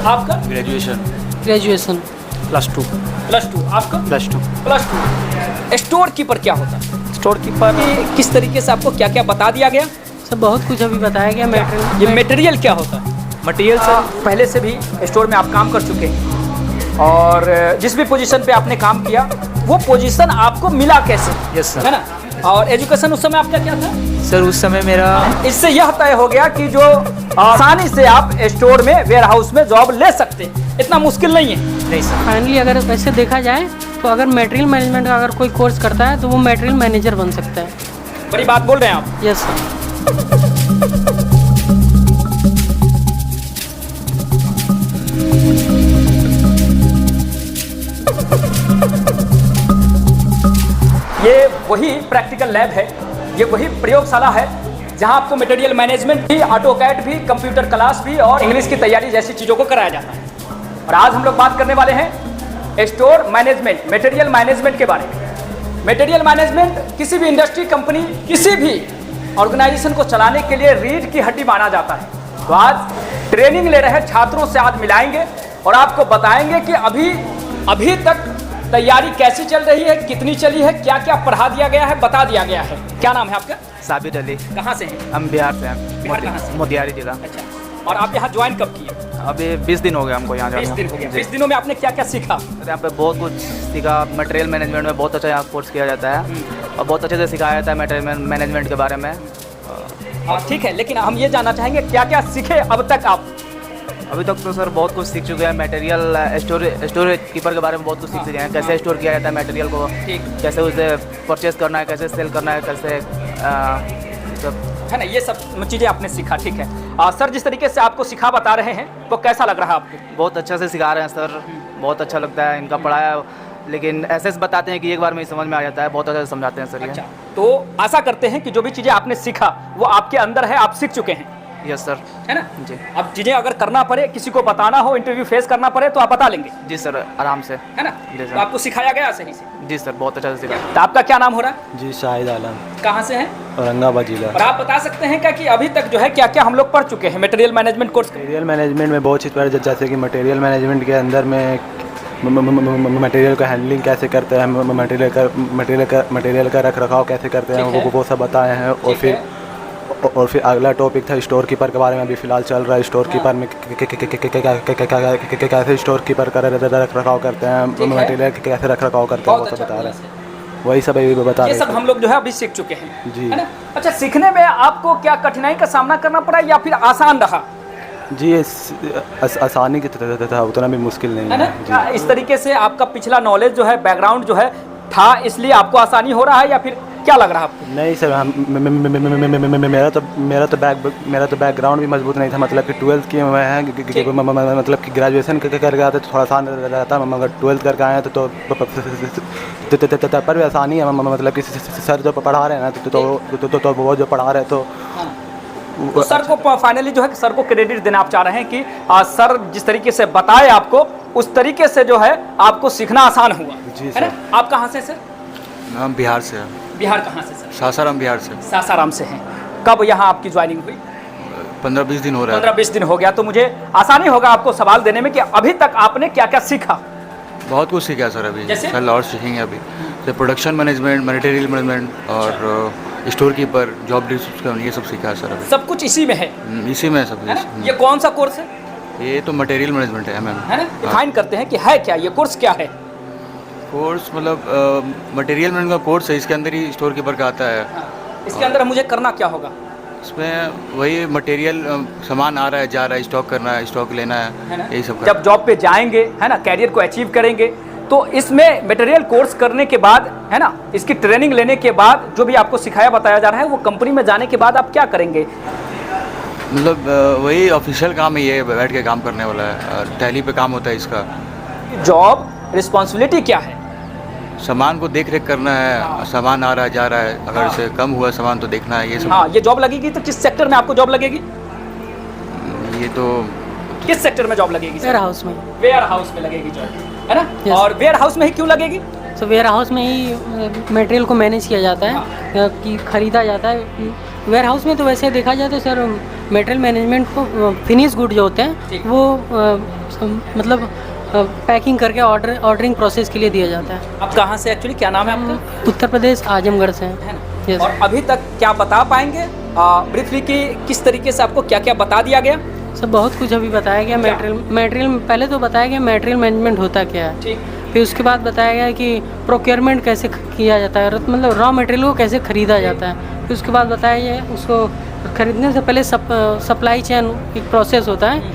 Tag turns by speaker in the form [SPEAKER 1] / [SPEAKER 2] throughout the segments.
[SPEAKER 1] आपका?
[SPEAKER 2] ग्रेजुएशन
[SPEAKER 3] +2
[SPEAKER 1] आपका? +2। Store keeper क्या होता है?
[SPEAKER 3] स्टोर कीपर
[SPEAKER 1] किस तरीके से आपको क्या क्या बता दिया गया?
[SPEAKER 2] सब बहुत कुछ अभी बताया गया।
[SPEAKER 1] ये मटेरियल क्या होता है?
[SPEAKER 3] मटेरियल से
[SPEAKER 1] पहले से भी स्टोर में आप काम कर चुके हैं और जिस भी पोजीशन पे आपने काम किया वो पोजीशन आपको मिला कैसे?
[SPEAKER 3] Yes sir.
[SPEAKER 1] है ना? और एजुकेशन उस समय आपका क्या था?
[SPEAKER 3] सर उस समय मेरा
[SPEAKER 1] इससे यह तय हो गया कि जो आसानी से आप स्टोर में वेयर हाउस में जॉब ले सकते हैं, इतना मुश्किल नहीं है।
[SPEAKER 3] नहीं सर।
[SPEAKER 2] फाइनली अगर वैसे देखा जाए तो अगर मटेरियल मैनेजमेंट का अगर कोई कोर्स करता है तो वो मटेरियल मैनेजर बन सकता है।
[SPEAKER 1] बड़ी बात बोल रहे हैं आप।
[SPEAKER 2] Yes sir.
[SPEAKER 1] ये वही प्रैक्टिकल लैब है, ये वही प्रयोगशाला है जहां आपको मटेरियल मैनेजमेंट भी, ऑटोकैड भी, कंप्यूटर क्लास भी और इंग्लिश की तैयारी जैसी चीज़ों को कराया जाता है। और आज हम लोग बात करने वाले हैं स्टोर मैनेजमेंट, मटेरियल मैनेजमेंट के बारे में। मटेरियल मैनेजमेंट किसी भी इंडस्ट्री, कंपनी, किसी भी ऑर्गेनाइजेशन को चलाने के लिए रीढ़ की हड्डी माना जाता है। तो आज ट्रेनिंग ले रहे छात्रों से आज मिलाएंगे और आपको बताएंगे कि अभी तक तैयारी कैसी चल रही है, कितनी चली है, क्या क्या पढ़ा दिया गया है, बता दिया गया है। क्या नाम है आपका?
[SPEAKER 3] साबिर अली।
[SPEAKER 1] कहाँ से हैं?
[SPEAKER 3] हम बिहार से हैं।
[SPEAKER 1] बिहार कहाँ से?
[SPEAKER 3] मोतिहारी जिला।
[SPEAKER 1] अच्छा, और आप यहाँ ज्वाइन कब किए?
[SPEAKER 3] अभी 20 दिन हो गए हमको यहाँ
[SPEAKER 1] 20 दिन हो गया। 20 दिनों में आपने क्या क्या सीखा?
[SPEAKER 3] यहाँ पे बहुत कुछ सीखा। मटेरियल मैनेजमेंट में बहुत अच्छा यहाँ कोर्स किया जाता है और बहुत अच्छे से सिखाया जाता है मटेरियल मैनेजमेंट के बारे में।
[SPEAKER 1] ठीक है, लेकिन हम ये जानना चाहेंगे क्या क्या सीखे अब तक आप?
[SPEAKER 3] अभी तक तो सर बहुत कुछ सीख चुके हैं। मटेरियल स्टोरेज कीपर के बारे में बहुत कुछ सीख चुके हैं। कैसे स्टोर किया जाता है मटेरियल को, कैसे उसे परचेज करना है, कैसे सेल करना है, कैसे सब
[SPEAKER 1] है ना, ये सब चीज़ें आपने सीखा। ठीक है सर, जिस तरीके से आपको सिखा बता रहे हैं तो कैसा लग रहा है आपको?
[SPEAKER 3] बहुत अच्छा से सिखा रहे हैं सर, बहुत अच्छा लगता है इनका पढ़ाया। लेकिन ऐसे बताते हैं कि एक बार में ही समझ में आ जाता है, बहुत अच्छा से समझाते हैं सर ये।
[SPEAKER 1] अच्छा, तो आशा करते हैं कि जो भी चीज़ें आपने सीखा वो आपके अंदर है, आप सीख चुके हैं।
[SPEAKER 3] Yes sir.
[SPEAKER 1] है ना
[SPEAKER 3] जी।
[SPEAKER 1] अब चीज़ें अगर करना पड़े, किसी को बताना हो, इंटरव्यू फेस करना पड़े तो आप बता लेंगे?
[SPEAKER 3] जी सर, आराम से।
[SPEAKER 1] है ना?
[SPEAKER 3] जी सर।
[SPEAKER 1] तो आपको सिखाया गया सही से?
[SPEAKER 3] जी सर, बहुत अच्छा से सिखाया।
[SPEAKER 1] तो आपका क्या नाम हो रहा है?
[SPEAKER 4] जी शाहिद आलम,
[SPEAKER 1] कहाँ से हैं?
[SPEAKER 4] औरंगाबाद जिला।
[SPEAKER 1] और आप बता सकते हैं क्या कि अभी तक जो है क्या क्या हम लोग पढ़ चुके हैं material management course?
[SPEAKER 4] Material management में बहुत चीज़ पढ़ा, जैसे कि मटेरियल मैनेजमेंट के अंदर में मटेरियल का हैंडलिंग कैसे करते हैं, मटेरियल का रख रखाव कैसे करते हैं, वो सब बताए हैं। और फिर अगला टॉपिक था स्टोर कीपर के बारे में। अभी फ़िलहाल चल रहा है स्टोर कीपर में कैसे स्टोर कीपर का रख रखाव करते हैं, मटेरियल कैसे रख रखाव करते हैं, वो सब बता रहे हैं। वही सब अभी बता रहे हैं।
[SPEAKER 1] ये सब हम लोग जो है अभी सीख चुके हैं
[SPEAKER 4] जी।
[SPEAKER 1] है ना? अच्छा, सीखने में आपको क्या कठिनाई का सामना करना पड़ा या फिर आसान रहा?
[SPEAKER 4] जी आसानी की तरह उतना भी मुश्किल नहीं
[SPEAKER 1] है ना?
[SPEAKER 4] है जी।
[SPEAKER 1] इस तरीके से आपका पिछला नॉलेज जो है, बैकग्राउंड जो है था, इसलिए आपको आसानी हो रहा है या फिर क्या लग रहा है आपको?
[SPEAKER 4] नहीं सर, मेरा तो बैकग्राउंड भी मजबूत नहीं था। मतलब कि 12th किए हुए हैं, मतलब कि ग्रेजुएशन करके आते तो थोड़ा आसान रहता, मगर 12th करके आए हैं तो पर भी आसानी है। मतलब कि सर जो पढ़ा रहे हैं ना तो वो जो पढ़ा रहे हैं
[SPEAKER 1] तो सर को फाइनली जो है सर को क्रेडिट देना आप चाह रहे हैं कि सर जिस तरीके से बताए आपको, उस तरीके से जो है आपको सीखना आसान हुआ।
[SPEAKER 4] जी
[SPEAKER 1] है ना? आप कहाँ से सर?
[SPEAKER 5] हम बिहार से हैं।
[SPEAKER 1] बिहार कहाँ से सर?
[SPEAKER 5] सासाराम बिहार से।
[SPEAKER 1] सासाराम से हैं। कब यहाँ आपकी ज्वाइनिंग हुई?
[SPEAKER 5] 15-20 दिन हो रहा है।
[SPEAKER 1] 15-20 दिन हो गया। तो मुझे आसानी होगा आपको सवाल देने में कि अभी तक आपने क्या क्या सीखा?
[SPEAKER 5] बहुत कुछ सीखा सर, अभी
[SPEAKER 1] जैसे?
[SPEAKER 5] कल और सीखेंगे अभी। तो प्रोडक्शन मैनेजमेंट, मटेरियल मैनेजमेंट और स्टोर कीपर, जॉब डिस्क्रिप्शन, ये सब सीखा है सर अभी।
[SPEAKER 1] सब कुछ इसी में है?
[SPEAKER 5] इसी में सब।
[SPEAKER 1] है ना? ये कौन सा कोर्स है?
[SPEAKER 5] ये तो मटेरियल मैनेजमेंट है मैम।
[SPEAKER 1] है ना? डिफाइन करते हैं कि है क्या ये कोर्स, क्या है
[SPEAKER 5] कोर्स? मतलब मटेरियल मैनेजमेंट का कोर्स है, इसके अंदर ही स्टोर कीपर का आता है।
[SPEAKER 1] इसके अंदर मुझे करना क्या होगा?
[SPEAKER 5] इसमें वही मटेरियल, सामान आ रहा है, जा रहा है, स्टॉक करना है, स्टॉक लेना है, यही सब करना है।
[SPEAKER 1] जब जॉब पे जाएंगे, है ना, कैरियर को अचीव करेंगे, तो इसमें मटेरियल कोर्स करने के बाद, है ना, इसकी ट्रेनिंग लेने के बाद जो भी आपको सिखाया बताया जा रहा है, वो कंपनी में जाने के बाद आप क्या करेंगे?
[SPEAKER 5] मतलब वही ऑफिशियल काम है, ये बैठ के काम करने वाला है, टैली पे काम होता है इसका।
[SPEAKER 1] जॉब रिस्पॉन्सिबिलिटी क्या है?
[SPEAKER 5] सामान को देख रेख करना है, सामान आ रहा है, जा रहा है, अगर से कम हुआ सामान तो देखना है, ये सब।
[SPEAKER 1] हाँ, ये जॉब लगेगी तो किस सेक्टर में आपको जॉब लगेगी?
[SPEAKER 5] ये तो
[SPEAKER 1] किस सेक्टर में जॉब लगेगी?
[SPEAKER 2] वेयर हाउस में।
[SPEAKER 1] वेयर हाउस में लगेगी जॉब, है ना?
[SPEAKER 2] Yes.
[SPEAKER 1] और वेयर हाउस में ही क्यों लगेगी?
[SPEAKER 2] सो वेयर हाउस में ही मटेरियल को मैनेज किया जाता है कि ख़रीदा जाता है। वेयर हाउस में तो वैसे देखा जाए तो सर मटेरियल मैनेजमेंट को फिनिश गुड जो होते हैं वो मतलब पैकिंग करके ऑर्डरिंग प्रोसेस के लिए दिया जाता है।
[SPEAKER 1] आप कहाँ से एक्चुअली, क्या नाम है आपका?
[SPEAKER 2] उत्तर प्रदेश आजमगढ़ से
[SPEAKER 1] है ना?
[SPEAKER 2] Yes.
[SPEAKER 1] और अभी तक क्या बता पाएंगे ब्रीफली कि किस तरीके से आपको क्या क्या बता दिया गया?
[SPEAKER 2] सर बहुत कुछ अभी बताया गया। मटेरियल पहले तो बताया गया मटेरियल मैनेजमेंट होता क्या है,
[SPEAKER 1] ठीक।
[SPEAKER 2] फिर उसके बाद बताया गया कि प्रोक्योरमेंट कैसे किया जाता है, मतलब रॉ मटेरियल को कैसे ख़रीदा जाता है। फिर उसके बाद बताया गया उसको खरीदने से पहले सप्लाई चेन एक प्रोसेस होता है,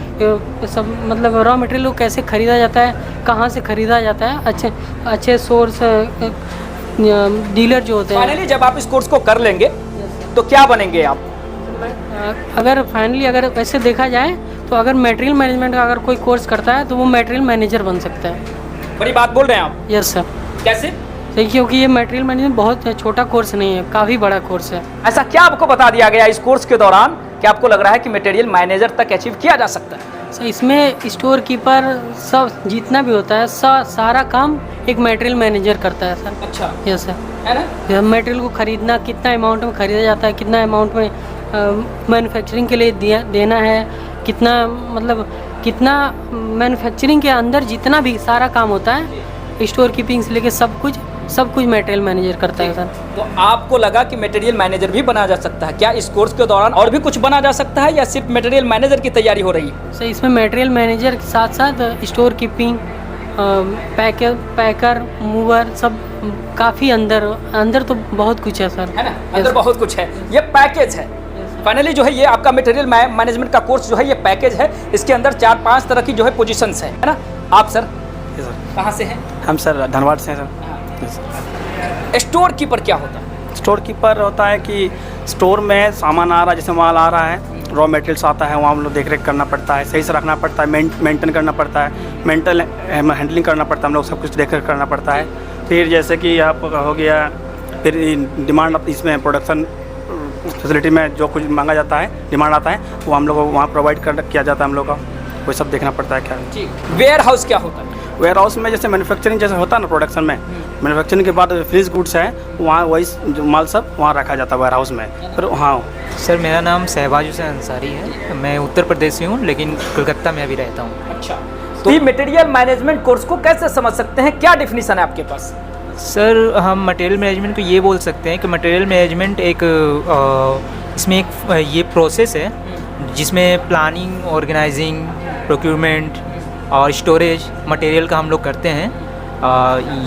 [SPEAKER 2] सब मतलब रॉ मटेरियल को कैसे ख़रीदा जाता है, कहाँ से ख़रीदा जाता है, अच्छे सोर्स डीलर जो होते हैं।
[SPEAKER 1] फाइनली जब आप इस कोर्स को कर लेंगे तो क्या बनेंगे आप?
[SPEAKER 2] अगर फाइनली अगर वैसे देखा जाए तो अगर मटेरियल मैनेजमेंट का अगर कोई कोर्स करता है तो वो मटेरियल मैनेजर बन सकता है।
[SPEAKER 1] बड़ी बात बोल रहे हैं आप।
[SPEAKER 2] Yes sir.
[SPEAKER 1] कैसे?
[SPEAKER 2] क्योंकि ये मटेरियल मैनेजमेंट बहुत छोटा कोर्स नहीं है, काफ़ी बड़ा कोर्स है।
[SPEAKER 1] ऐसा क्या आपको बता दिया गया इस कोर्स के दौरान कि आपको लग रहा है कि मटेरियल मैनेजर तक अचीव किया जा सकता है?
[SPEAKER 2] सर इसमें स्टोर कीपर सब जितना भी होता है सारा काम एक मटेरियल मैनेजर करता है सर।
[SPEAKER 1] अच्छा,
[SPEAKER 2] यस सर।
[SPEAKER 1] है ना?
[SPEAKER 2] मटेरियल को खरीदना, कितना अमाउंट में खरीदा जाता है, कितना अमाउंट में मैन्युफैक्चरिंग के लिए देना है, कितना मतलब कितना मैन्युफैक्चरिंग के अंदर जितना भी सारा काम होता है स्टोर कीपिंग से लेके सब कुछ मटेरियल मैनेजर करता है सर।
[SPEAKER 1] तो आपको लगा कि मटेरियल मैनेजर भी बना जा सकता है क्या इस कोर्स के दौरान? और भी कुछ बना जा सकता है या सिर्फ मटेरियल मैनेजर की तैयारी हो रही है?
[SPEAKER 2] सर इसमें मटेरियल मैनेजर के साथ साथ स्टोर कीपिंग, पैकर, मूवर सब काफ़ी अंदर तो बहुत कुछ है सर।
[SPEAKER 1] है ना? अंदर बहुत कुछ है। ये पैकेज है। फाइनली जो है ये आपका मटेरियल मैनेजमेंट का कोर्स जो है ये पैकेज है। इसके अंदर 4-5 तरह की जो है पोजीशंस है ना? आप सर कहाँ से हैं?
[SPEAKER 6] हम सर धनबाद से हैं सर।
[SPEAKER 1] स्टोर कीपर क्या होता है?
[SPEAKER 6] स्टोर कीपर होता है कि स्टोर में सामान आ रहा है, जैसे माल आ रहा है, रॉ मटेरियल्स आता है, वहाँ हम लोग देख रेख करना पड़ता है, सही से रखना पड़ता है, मेंटेन करना पड़ता है, मेंटल हैंडलिंग करना पड़ता है, हम लोग सब कुछ देख रेख करना पड़ता है। फिर जैसे कि आपका हो गया, फिर डिमांड इसमें प्रोडक्शन फैसिलिटी में जो कुछ मांगा जाता है, डिमांड आता है, वो हम लोग को वहाँ प्रोवाइड किया जाता है हम लोग का, वो सब देखना पड़ता है। क्या
[SPEAKER 1] वेयर हाउस क्या होता है?
[SPEAKER 6] वेयर हाउस में जैसे मैन्युफैक्चरिंग जैसे होता है ना, प्रोडक्शन में मैन्युफैक्चरिंग के बाद फिनिश गुड्स है, वहाँ वही जो माल सब वहाँ रखा जाता है वेयर हाउस में। फिर हाँ
[SPEAKER 7] सर, मेरा नाम शहबाज हुसैन अंसारी है। मैं उत्तर प्रदेश से हूँ लेकिन कलकत्ता में अभी रहता हूँ।
[SPEAKER 1] अच्छा, तो ये मटेरियल मैनेजमेंट कोर्स को कैसे समझ सकते हैं? क्या डिफिनीशन है आपके पास?
[SPEAKER 7] सर हम मटेरियल मैनेजमेंट को ये बोल सकते हैं कि मटेरियल मैनेजमेंट एक इसमें एक ये प्रोसेस है जिसमें प्लानिंग, ऑर्गेनाइजिंग, प्रोक्यूरमेंट और स्टोरेज मटेरियल का हम लोग करते हैं,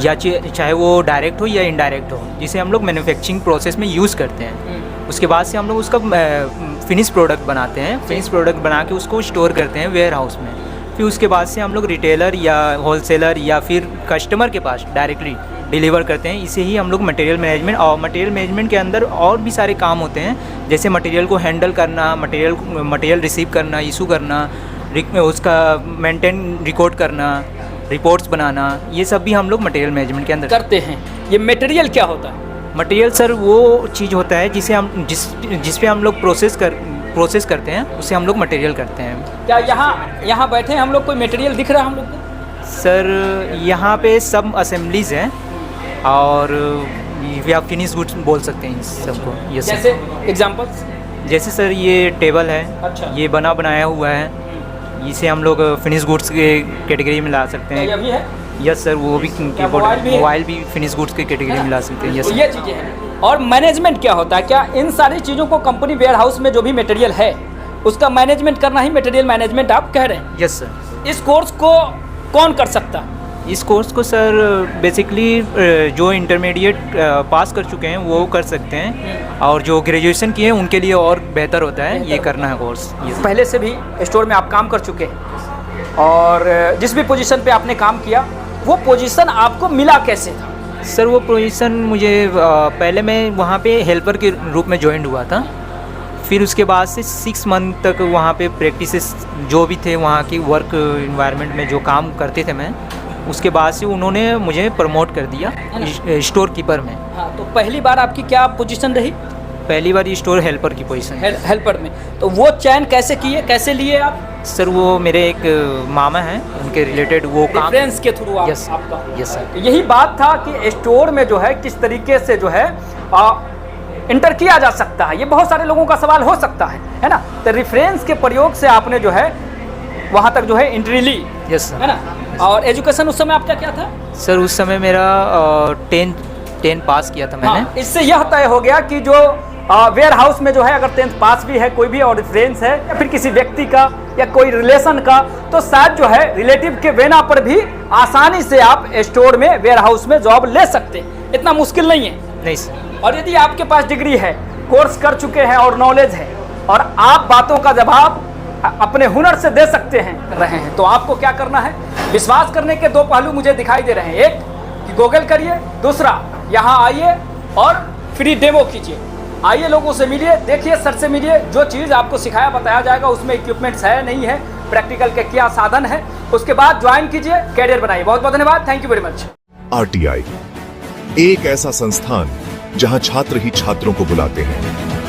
[SPEAKER 7] या चाहे वो डायरेक्ट हो या इनडायरेक्ट हो, जिसे हम लोग मैन्युफैक्चरिंग प्रोसेस में यूज़ करते हैं। उसके बाद से हम लोग उसका फिनिश प्रोडक्ट बनाते हैं, फिनिश प्रोडक्ट बना के उसको स्टोर करते हैं वेयर हाउस में। फिर उसके बाद से हम लोग रिटेलर या होलसेलर या फिर कस्टमर के पास डायरेक्टली डिलीवर करते हैं। इसे ही हम लोग मटेरियल मैनेजमेंट, और मटेरियल मैनेजमेंट के अंदर और भी सारे काम होते हैं, जैसे मटेरियल को हैंडल करना, मटेरियल रिसीव करना, इशू करना, उसका मेंटेन रिकॉर्ड करना, रिपोर्ट्स बनाना, ये सब भी हम लोग मटेरियल मैनेजमेंट के अंदर
[SPEAKER 1] करते हैं। ये मटेरियल क्या होता है?
[SPEAKER 7] मटेरियल सर वो चीज़ होता है जिसे हम जिस पे हम लोग प्रोसेस करते हैं, उसे हम लोग मटेरियल करते हैं।
[SPEAKER 1] क्या यहाँ बैठे हम लोग कोई मटेरियल दिख रहा है हम लोग को?
[SPEAKER 7] सर यहाँ पे सब असेंबलीज हैं और या फिनिश गुड्स बोल सकते हैं इस सबको। ये
[SPEAKER 1] जैसे एग्जांपल्स?
[SPEAKER 7] जैसे सर ये टेबल है,
[SPEAKER 1] अच्छा।
[SPEAKER 7] ये बनाया हुआ है, इसे हम लोग फिनिश गुड्स के कैटेगरी में ला सकते हैं।
[SPEAKER 1] ये भी है?
[SPEAKER 7] यस सर, वो भी मोबाइल भी फिनिश गुड्स की कैटेगरी में ला सकते हैं। यस
[SPEAKER 1] तो ये चीज़ें हैं। और मैनेजमेंट क्या होता है? क्या इन सारी चीज़ों को कंपनी वेयर हाउस में जो भी मटेरियल है उसका मैनेजमेंट करना ही मटेरियल मैनेजमेंट आप कह रहे हैं?
[SPEAKER 7] Yes sir.
[SPEAKER 1] इस कोर्स को कौन कर सकता है?
[SPEAKER 7] इस कोर्स को सर बेसिकली जो इंटरमीडिएट पास कर चुके हैं वो कर सकते हैं, और जो ग्रेजुएशन किए हैं उनके लिए और बेहतर होता है ये करना है कोर्स।
[SPEAKER 1] पहले से भी स्टोर में आप काम कर चुके हैं और जिस भी पोजीशन पे आपने काम किया वो पोजीशन आपको मिला कैसे था?
[SPEAKER 7] सर वो पोजीशन मुझे पहले मैं वहाँ पे हेल्पर के रूप में ज्वाइन हुआ था, फिर उसके बाद से 6 मंथ तक वहाँ पे प्रैक्टिसेस जो भी थे वहाँ की वर्क इन्वायरमेंट में जो काम करते थे मैं, उसके बाद से उन्होंने मुझे प्रमोट कर दिया स्टोर कीपर में।
[SPEAKER 1] हाँ, तो पहली बार आपकी क्या पोजीशन रही?
[SPEAKER 7] पहली बार स्टोर हेल्पर की पोजीशन है
[SPEAKER 1] हेल्पर में। तो वो चयन कैसे किए, कैसे लिए आप?
[SPEAKER 7] सर वो मेरे एक मामा हैं, उनके रिलेटेड वो काम।
[SPEAKER 1] रेफरेंस के थ्रू
[SPEAKER 7] यस
[SPEAKER 1] आपका?
[SPEAKER 7] Yes sir.
[SPEAKER 1] तो यही बात था कि स्टोर में जो है किस तरीके से जो है इंटर किया जा सकता है, ये बहुत सारे लोगों का सवाल हो सकता है ना। तो रेफरेंस के प्रयोग से आपने जो है वहाँ तक जो है एंट्री ली,
[SPEAKER 7] यस सर,
[SPEAKER 1] है ना। और एजुकेशन उस समय आपका क्या था?
[SPEAKER 7] सर उस समय मेरा 10 पास किया था मैंने।
[SPEAKER 1] हाँ, इससे यह तय हो गया कि जो वेयर हाउस में जो है अगर 10th पास भी है कोई भी और रेफरेंस है या फिर किसी व्यक्ति का या कोई रिलेशन का, तो शायद जो है रिलेटिव के बिना पर भी आसानी से आप स्टोर में वेयर हाउस में जॉब ले सकते हैं, इतना मुश्किल नहीं है।
[SPEAKER 7] नहीं सर।
[SPEAKER 1] और यदि आपके पास डिग्री है, कोर्स कर चुके हैं और नॉलेज है और आप बातों का जवाब अपने हुनर से दे सकते हैं रहे हैं, तो आपको क्या करना है? विश्वास करने के दो पहलू मुझे दिखाई दे रहे हैं। एक कि गूगल करिए, दूसरा यहाँ आइए और फ्री डेमो कीजिए। आइए, लोगों से मिलिए, देखिए, सर से मिलिए, जो चीज़ आपको सिखाया बताया जाएगा उसमें इक्विपमेंट्स है नहीं है, प्रैक्टिकल के क्या साधन है, उसके बाद ज्वाइन कीजिए, कैरियर बनाइए। बहुत बहुत धन्यवाद, thank you very much.
[SPEAKER 8] RTI एक ऐसा संस्थान जहां छात्र ही छात्रों को बुलाते हैं।